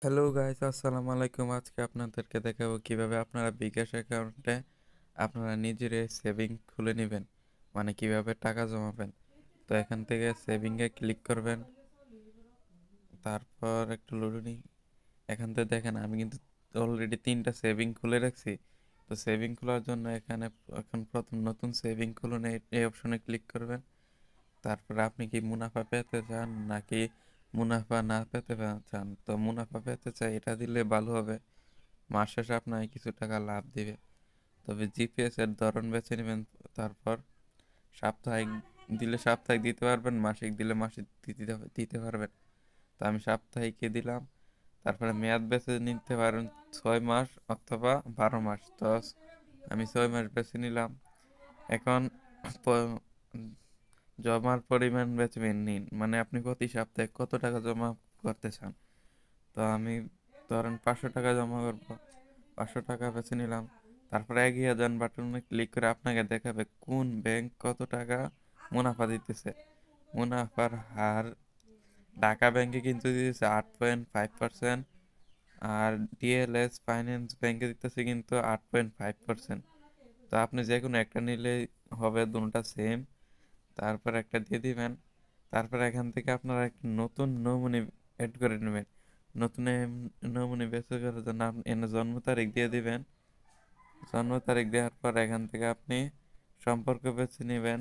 Hello guys, আসসালামু আলাইকুম। আজকে আপনাদেরকে দেখাবো কিভাবে আপনারা বিকাশ অ্যাকাউন্টে আপনারা নিজের সেভিং খুলে নেবেন, মানে কিভাবে টাকা জমাবেন। তো এখান থেকে সেভিংয়ে ক্লিক করবেন, তারপর একটু লুডুনি। এখান থেকে দেখেন আমি কিন্তু অলরেডি 3টা সেভিং খুলে রাখছি। তো সেভিং খোলার জন্য এখানে এখন প্রথম নতুন সেভিং খুলুন, এই অপশনে ক্লিক করবেন। তারপরে আপনি কি মুনাফা পেতে চান নাকি মুনাফা না পেতে চান? তো মুনাফা পেতে চাই, এটা দিলে ভালো হবে। মাস শেষে আপনাকে কিছু টাকা লাভ দিবে। তবে জিপিএস এর ধরন বেছে নেবেন। তারপর সাপ্তাহিক দিলে সাপ্তাহিক দিতে পারবেন, মাসিক দিলে মাসিক দিতে দিতে পারবেন। তো আমি সাপ্তাহিকে দিলাম। তারপরে মেয়াদ বেছে নিতে পারেন 6 মাস অথবা 12 মাস। তো আমি 6 মাস বেছে নিলাম। এখন প- জমার পরিমাণ বেছে নিন, মানে আপনি প্রতি সপ্তাহে কত টাকা জমা করতে চান। তো আমি ধরেন 500 টাকা জমা করবো। 500 টাকা বেছে নিলাম। তারপরে এগিয়ে যান বাটনে ক্লিক করে আপনাকে দেখাবে কোন ব্যাংক কত টাকা মুনাফা দিতেছে। মুনাফার হার ঢাকা ব্যাংকে কিন্তু দিতেছে 8.5%, আর ডিএলএস ফাইন্যান্স ব্যাংকে দিতেছে কিন্তু 8.5%। তো আপনি যে কোনো একটা নিলেই হবে, দুটোটা সেম। তারপর একটা দিয়ে দিবেন। তারপর এখান থেকে আপনারা একটা নতুন নমুনি অ্যাড করে নেবেন। নতুন নমুনি বের করার জন্য আপনি এনে জন্ম তারিখ দিয়ে দিবেন। জন্ম তারিখ দেওয়ার পর এখান থেকে আপনি সম্পর্ক বেছে নেবেন,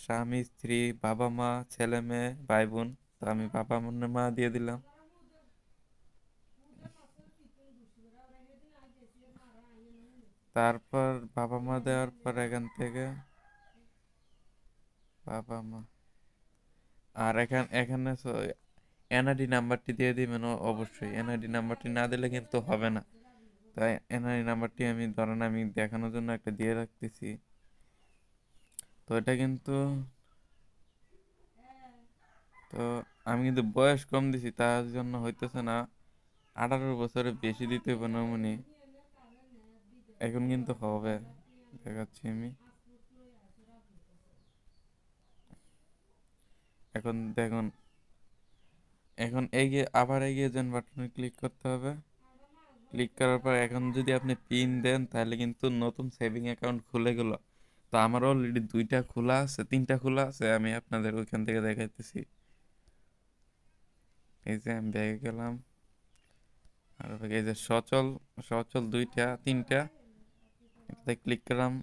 স্বামী স্ত্রী, বাবা মা, ছেলে মেয়ে, ভাই বোন। তো আমি বাবা মা দিয়ে দিলাম। তারপর বাবা মা দেওয়ার পর এখান থেকে বাবা মা, আর এখানে এনআইডি নাম্বারটি দিয়ে দিবেন। অবশ্যই এনআইডি নাম্বারটি না দিলে কিন্তু হবে না। তাই এনআইডি নাম্বারটি আমি ধরেন আমি দেখানোর জন্য একটা দিয়ে রাখতেছি। তো এটা কিন্তু, তো আমি কিন্তু বয়স কম দিছি, তার জন্য হইতেছে না। 18 বছরের বেশি দিতে হবে নমুনি। এখন কিন্তু হবে, দেখাচ্ছি আমি। এখন দেখুন, এখন আবার এগিয়ে যান বাটনে ক্লিক করতে হবে। ক্লিক করার পর এখন যদি আপনি পিন দেন তাহলে কিন্তু নতুন সেভিং অ্যাকাউন্ট খুলে গেল। তো আমার অলরেডি 2টা খোলা আছে, 3টা খোলা আছে, আমি আপনাদের ওইখান থেকে দেখাইতেছি। এই যে আমি ব্যাগে গেলাম, আর এই যে সচল, সচল 2টা 3টা, এটাতে ক্লিক করলাম।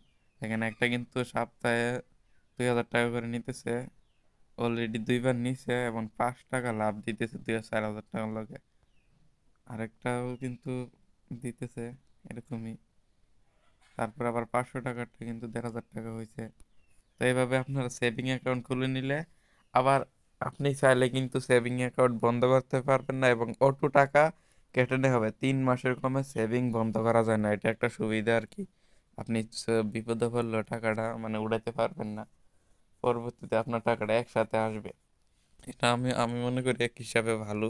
এখানে একটা কিন্তু সপ্তাহে 2000 টাকা করে নিতেছে, অলরেডি 2বার নিছে এবং 5 টাকা লাভ দিতেছে 4,000 টাকার লগে। আরেকটাও কিন্তু দিতেছে এরকমই। তারপর আবার 500 টাকারটা কিন্তু 1,500 টাকা হয়েছে। তো এইভাবে আপনারা সেভিং অ্যাকাউন্ট খুলে নিলে আবার আপনি চাইলে কিন্তু সেভিং অ্যাকাউন্ট বন্ধ করতে পারবেন না, এবং অটো টাকা কেটে নেওয়া হবে। 3 মাসের কমে সেভিং বন্ধ করা যায় না, এটা একটা সুবিধা আর কি। আপনি বিপদে পড়লে টাকাটা মানে উড়াইতে পারবেন না, পরবর্তীতে আপনার টাকাটা একসাথে আসবে। এটা আমি আমি মনে করি এক হিসাবে ভালো।